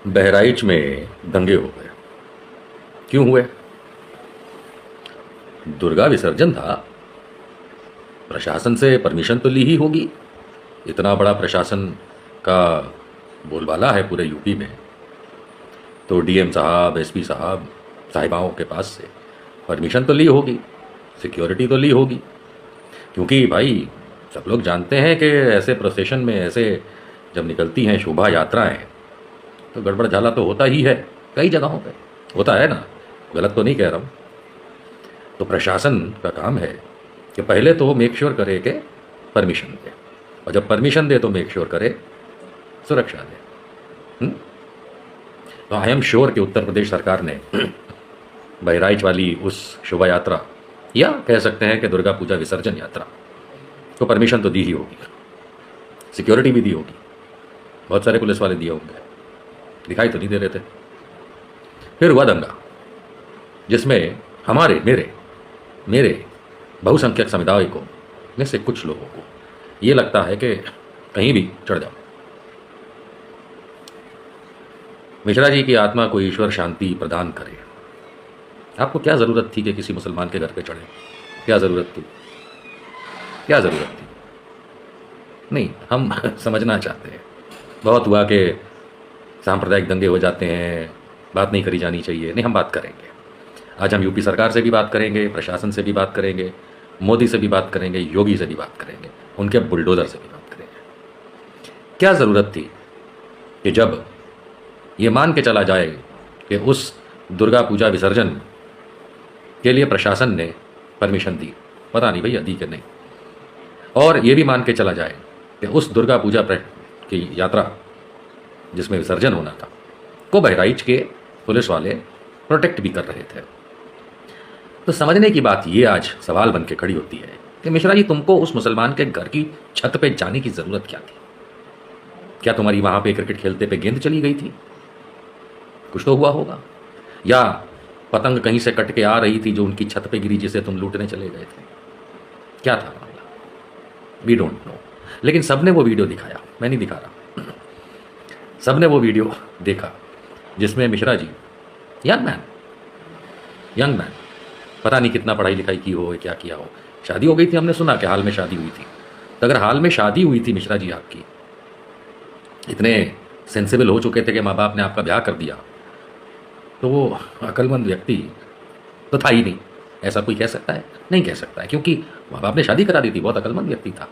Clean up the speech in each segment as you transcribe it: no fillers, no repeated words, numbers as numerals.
बहराइच में दंगे हो गए। क्यों हुए? दुर्गा विसर्जन था। प्रशासन से परमिशन तो ली ही होगी। इतना बड़ा प्रशासन का बोलबाला है पूरे यूपी में, तो डीएम साहब, एसपी साहब, साहिबाओं के पास से परमिशन तो ली होगी, सिक्योरिटी तो ली होगी। क्योंकि भाई सब लोग जानते हैं कि ऐसे प्रोसेशन में, ऐसे जब निकलती हैं शोभा यात्राएं, तो गड़बड़ झाला तो होता ही है। कई जगहों पे होता है ना, गलत तो नहीं कह रहा हूँ। तो प्रशासन का काम है कि पहले तो मेक श्योर करे कि परमिशन दे, और जब परमिशन दे तो मेक श्योर करे सुरक्षा दे। तो आई एम श्योर कि उत्तर प्रदेश सरकार ने बहराइच वाली उस शोभा यात्रा, या कह सकते हैं कि दुर्गा पूजा विसर्जन यात्रा को परमिशन तो दी ही होगी, सिक्योरिटी भी दी होगी, बहुत सारे पुलिस वाले दिए होंगे, दिखाई तो नहीं दे रहे थे। फिर हुआ दंगा, जिसमें हमारे मेरे बहुसंख्यक समुदाय को में से कुछ लोगों को ये लगता है कि कहीं भी चढ़ जाओ। मिश्रा जी की आत्मा को ईश्वर शांति प्रदान करे। आपको क्या ज़रूरत थी कि किसी मुसलमान के घर पे चढ़े? क्या ज़रूरत थी? क्या ज़रूरत थी? नहीं, हम समझना चाहते हैं। बहुत हुआ कि सांप्रदायिक दंगे हो जाते हैं, बात नहीं करी जानी चाहिए। नहीं, हम बात करेंगे। आज हम यूपी सरकार से भी बात करेंगे, प्रशासन से भी बात करेंगे, मोदी से भी बात करेंगे, योगी से भी बात करेंगे, उनके बुलडोज़र से भी बात करेंगे। क्या ज़रूरत थी कि जब ये मान के चला जाए कि उस दुर्गा पूजा विसर्जन के लिए प्रशासन ने परमिशन दी, पता नहीं भैया दी कि नहीं, और ये भी मान के चला जाए कि उस दुर्गा पूजा की यात्रा जिसमें विसर्जन होना था को बहराइच के पुलिस वाले प्रोटेक्ट भी कर रहे थे। तो समझने की बात ये आज सवाल बन के खड़ी होती है कि मिश्रा जी, तुमको उस मुसलमान के घर की छत पे जाने की ज़रूरत क्या थी? क्या तुम्हारी वहाँ पे क्रिकेट खेलते पे गेंद चली गई थी? कुछ तो हुआ होगा। या पतंग कहीं से कट के आ रही थी जो उनकी छत पे गिरी, जिसे तुम लूटने चले गए थे? क्या था मामला? We don't know. लेकिन सबने वो वीडियो दिखाया, मैं नहीं दिखा रहा, सबने वो वीडियो देखा जिसमें मिश्रा जी, यंग मैन, पता नहीं कितना पढ़ाई लिखाई की हो, क्या किया हो, शादी हो गई थी, हमने सुना कि हाल में शादी हुई थी। तो अगर हाल में शादी हुई थी मिश्रा जी आपकी, इतने सेंसिबल हो चुके थे कि माँ बाप ने आपका ब्याह कर दिया, तो वो अक्लमंद व्यक्ति तो था ही नहीं। ऐसा कोई कह सकता है? नहीं कह सकता है, क्योंकि माँ बाप ने शादी करा दी थी, बहुत अक्लमंद व्यक्ति था।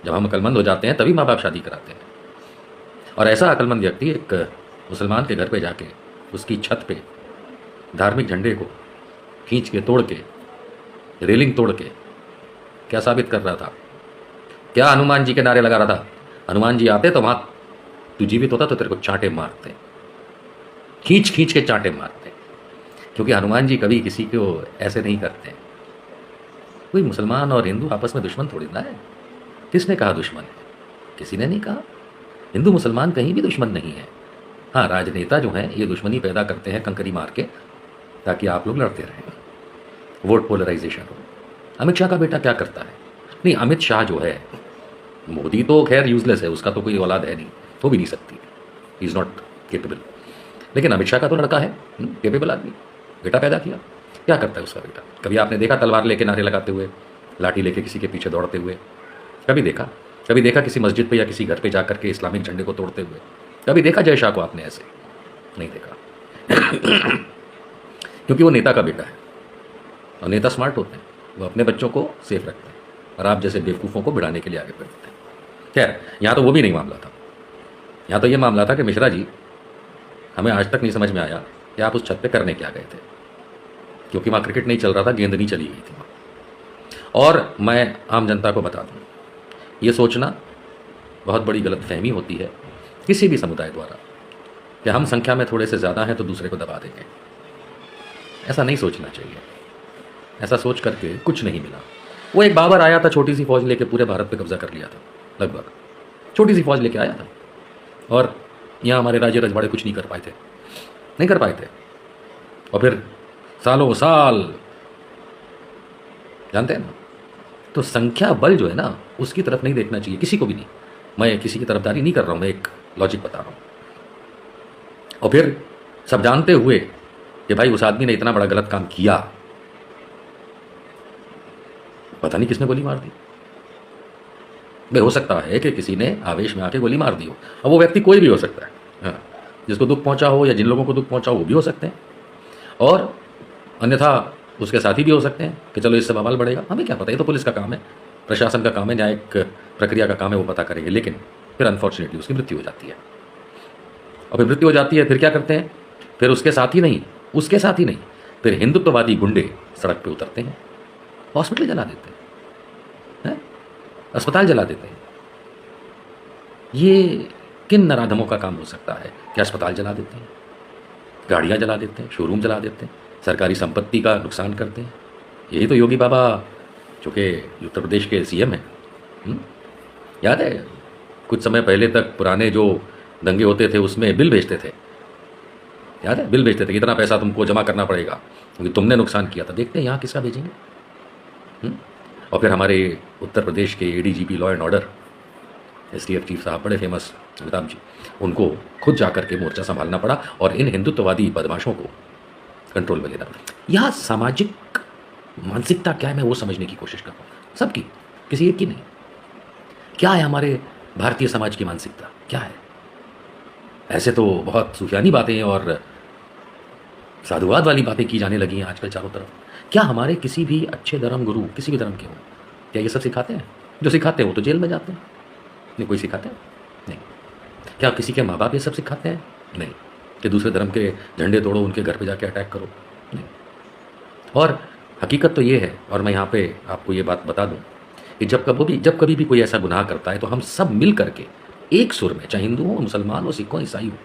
जब हम अक्लमंद हो जाते हैं तभी माँ बाप शादी कराते हैं। और ऐसा अक्लमंद व्यक्ति एक मुसलमान के घर पे जाके उसकी छत पे धार्मिक झंडे को खींच के, तोड़ के, रेलिंग तोड़ के क्या साबित कर रहा था? क्या हनुमान जी के नारे लगा रहा था? हनुमान जी आते तो वहाँ तू जीवित होता तो तेरे को चांटे मारते, खींच खींच के चांटे मारते, क्योंकि हनुमान जी कभी किसी को ऐसे नहीं करते। कोई मुसलमान और हिंदू आपस में दुश्मन थोड़ी ना है। किसने कहा दुश्मन है? किसी ने नहीं कहा। हिंदू मुसलमान कहीं भी दुश्मन नहीं है। हाँ, राजनेता जो हैं ये दुश्मनी पैदा करते हैं कंकरी मार के, ताकि आप लोग लड़ते रहें, वोट पोलराइजेशन हो। अमित शाह का बेटा क्या करता है? नहीं, अमित शाह जो है, मोदी तो खैर यूजलेस है, उसका तो कोई औलाद है नहीं, हो भी नहीं सकती, ही इज़ नॉट केपेबल। लेकिन अमित शाह का तो लड़का है, केपेबल आदमी, बेटा पैदा किया। क्या करता है उसका बेटा? कभी आपने देखा तलवार लेके नारे लगाते हुए, लाठी लेके किसी के पीछे दौड़ते हुए? कभी देखा? कभी देखा किसी मस्जिद पे या किसी घर पे जा करके इस्लामिक झंडे को तोड़ते हुए? कभी देखा जय शाह को आपने ऐसे? नहीं देखा। क्योंकि वो नेता का बेटा है, और नेता स्मार्ट होते हैं, वो अपने बच्चों को सेफ रखते हैं, और आप जैसे बेवकूफ़ों को भिड़ाने के लिए आगे बढ़ते हैं। खैर, यहाँ तो वो भी नहीं मामला था। यहाँ तो ये मामला था कि मिश्रा जी, हमें आज तक नहीं समझ में आया कि आप उस छत पे करने क्या गए थे, क्योंकि वहाँ क्रिकेट नहीं चल रहा था, गेंद नहीं चली गई थी वहाँ। और मैं आम जनता को बता दूँ, ये सोचना बहुत बड़ी गलतफहमी होती है किसी भी समुदाय द्वारा कि हम संख्या में थोड़े से ज़्यादा हैं तो दूसरे को दबा देंगे। ऐसा नहीं सोचना चाहिए। ऐसा सोच करके कुछ नहीं मिला। वो एक बाबर आया था, छोटी सी फौज लेके पूरे भारत पे कब्जा कर लिया था, लगभग छोटी सी फौज लेके आया था, और यहाँ हमारे राजे रजवाड़े कुछ नहीं कर पाए थे, नहीं कर पाए थे। और फिर सालों साल, जानते हैं ना, तो संख्या बल जो है ना, उसकी तरफ नहीं देखना चाहिए किसी को भी नहीं। मैं किसी की तरफदारी नहीं कर रहा हूँ, मैं एक लॉजिक बता रहा हूँ। और फिर सब जानते हुए कि भाई उस आदमी ने इतना बड़ा गलत काम किया, पता नहीं किसने गोली मार दी। भाई हो सकता है कि किसी ने आवेश में आके गोली मार दी हो, अब वो व्यक्ति कोई भी हो सकता है, हाँ, जिसको दुख पहुंचा हो या जिन लोगों को दुख पहुंचा हो वो भी हो सकते हैं, और अन्यथा उसके साथी भी हो सकते हैं कि चलो इससे बवाल बढ़ेगा। हमें क्या पता, ये तो पुलिस का काम है, प्रशासन का काम है, न्यायिक प्रक्रिया का काम है, वो पता करेंगे। लेकिन फिर अनफॉर्चुनेटली उसकी मृत्यु हो जाती है, और फिर मृत्यु हो जाती है, फिर क्या करते हैं, फिर उसके साथ ही नहीं, फिर हिंदुत्ववादी गुंडे सड़क पे उतरते हैं, हॉस्पिटल जला देते हैं, अस्पताल जला देते हैं। ये किन नराधमों का काम हो सकता है कि अस्पताल जला देते हैं, गाड़ियाँ जला देते हैं, शोरूम जला देते हैं, सरकारी संपत्ति का नुकसान करते हैं। यही तो योगी बाबा जो कि उत्तर प्रदेश के सीएम हैं, याद है कुछ समय पहले तक पुराने जो दंगे होते थे उसमें बिल भेजते थे, याद है, बिल भेजते थे, इतना पैसा तुमको जमा करना पड़ेगा क्योंकि तुमने नुकसान किया था। देखते हैं यहाँ किसका भेजेंगे। और फिर हमारे उत्तर प्रदेश के ADGP law and order STF chief साहब, बड़े फेमस अमिताभ जी, उनको खुद जाकर के मोर्चा संभालना पड़ा और इन हिंदुत्ववादी बदमाशों को कंट्रोल में लेना पड़ा। यह सामाजिक मानसिकता क्या है, मैं वो समझने की कोशिश कर रहा हूँ, सबकी, किसी एक की नहीं। क्या है हमारे भारतीय समाज की मानसिकता, क्या है? ऐसे तो बहुत सूफियानी बातें और साधुवाद वाली बातें की जाने लगी हैं आजकल चारों तरफ। क्या हमारे किसी भी अच्छे धर्म गुरु, किसी भी धर्म के हों, क्या ये सब सिखाते हैं? जो सिखाते हैं वो तो जेल में जाते हैं। नहीं, कोई सिखाते हैं? नहीं। क्या किसी के माँ बाप ये सब सिखाते हैं? नहीं। कि दूसरे धर्म के झंडे तोड़ो, उनके घर पे जाके अटैक करो? नहीं। और हकीकत तो ये है, और मैं यहाँ पे आपको ये बात बता दूँ कि जब कभी भी कोई ऐसा गुनाह करता है तो हम सब मिल करके एक सुर में, चाहे हिंदू हो, मुसलमान हो, सिख हो, ईसाई हो,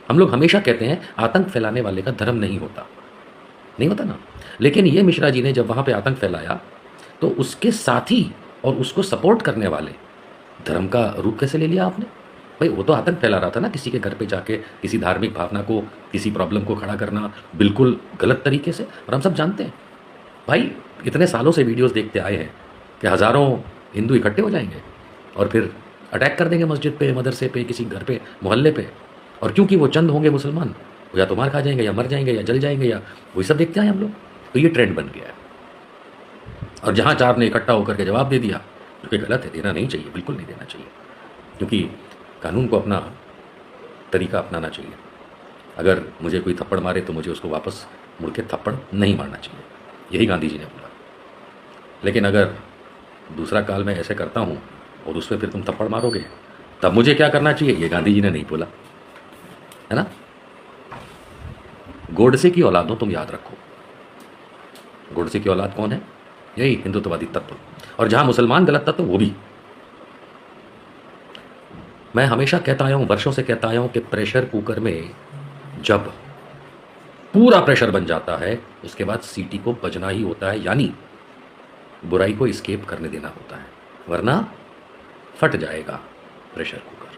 हम लोग हमेशा कहते हैं आतंक फैलाने वाले का धर्म नहीं होता ना। लेकिन ये मिश्रा जी ने जब वहाँ पे आतंक फैलाया तो उसके साथी और उसको सपोर्ट करने वाले धर्म का रूप कैसे ले लिया आपने? भाई वो तो आतंक फैला रहा था ना, किसी के घर पे जाके किसी धार्मिक भावना को, किसी प्रॉब्लम को खड़ा करना बिल्कुल गलत तरीके से। और हम सब जानते हैं भाई, इतने सालों से वीडियोस देखते आए हैं कि हज़ारों हिंदू इकट्ठे हो जाएंगे और फिर अटैक कर देंगे मस्जिद पे, मदरसे पे, किसी घर पे, मोहल्ले पे, और क्योंकि वो चंद होंगे मुसलमान, वो या तो मार खा जाएंगे या मर जाएंगे या जल जाएंगे, या वही सब देखते हैं हम लोग। तो ये ट्रेंड बन गया है, और जहाँ चार ने इकट्ठा होकर के जवाब दे दिया, जो कि गलत है, देना नहीं चाहिए, बिल्कुल नहीं देना चाहिए, क्योंकि कानून को अपना तरीका अपनाना चाहिए। अगर मुझे कोई थप्पड़ मारे तो मुझे उसको वापस मुड़ के थप्पड़ नहीं मारना चाहिए, यही गांधी जी ने बोला। लेकिन अगर दूसरा काल मैं ऐसे करता हूँ और उस पर फिर तुम थप्पड़ मारोगे, तब मुझे क्या करना चाहिए, ये गांधी जी ने नहीं बोला, है ना। गोडसे की औलाद हो, तुम याद रखो। गोडसे की औलाद कौन है? यही हिंदुत्ववादी तत्व, और जहां मुसलमान गलत तत्व वो भी। मैं हमेशा कहता आया हूं, वर्षों से कहता आया हूं कि प्रेशर कुकर में जब पूरा प्रेशर बन जाता है उसके बाद सीटी को बजना ही होता है, यानी बुराई को एस्केप करने देना होता है, वरना फट जाएगा प्रेशर कुकर।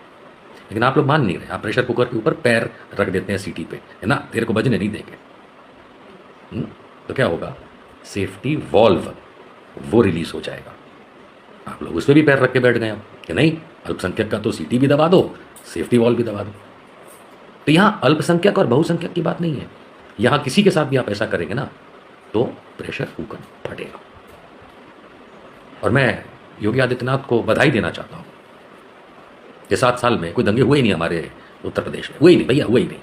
लेकिन आप लोग मान नहीं रहे, आप प्रेशर कुकर के ऊपर पैर रख देते हैं सीटी पे, है ना, तेरे को बजने नहीं देंगे। तो क्या होगा, सेफ्टी वॉल्व वो रिलीज हो जाएगा। आप लोग उस पर भी पैर रख के बैठ गए कि नहीं, अल्पसंख्यक का तो सीटी भी दबा दो, सेफ्टी वॉल्व भी दबा दो। तो यहाँ अल्पसंख्यक और बहुसंख्यक की बात नहीं है, यहाँ किसी के साथ भी आप ऐसा करेंगे ना तो प्रेशर कुकर फटेगा। और मैं योगी आदित्यनाथ को बधाई देना चाहता हूँ कि 7 साल में कोई दंगे हुए ही नहीं हमारे उत्तर प्रदेश में, हुए ही नहीं भैया, हुए ही नहीं।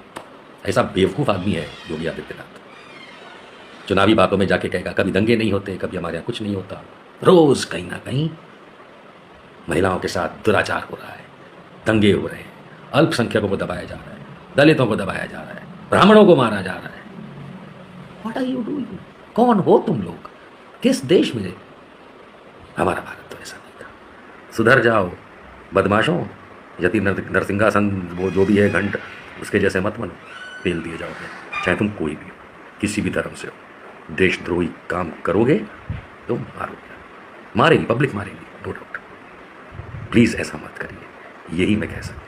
ऐसा बेवकूफ़ आदमी है योगी आदित्यनाथ, चुनावी बातों में जाके कहेगा कभी दंगे नहीं होते, कभी हमारे यहाँ कुछ नहीं होता। रोज़ कहीं ना कहीं महिलाओं के साथ दुराचार हो रहा है, दंगे हो रहे हैं, अल्पसंख्यकों को दबाया जा रहा है, दलितों को दबाया जा रहा है, ब्राह्मणों को मारा जा रहा है। What are you doing? कौन हो तुम लोग? किस देश में? हमारा भारत तो ऐसा नहीं था। सुधर जाओ बदमाशों, यति नरसिंहासन वो जो भी है घंट, उसके जैसे मत बनो, फेल दिए जाओगे। चाहे तुम कोई भी हो, किसी भी धर्म से हो, देशद्रोही काम करोगे तो मारोगे, मारेगी, पब्लिक मारेगी, नो डाउट। प्लीज़ ऐसा मत करिए, यही मैं कह सकता हूँ।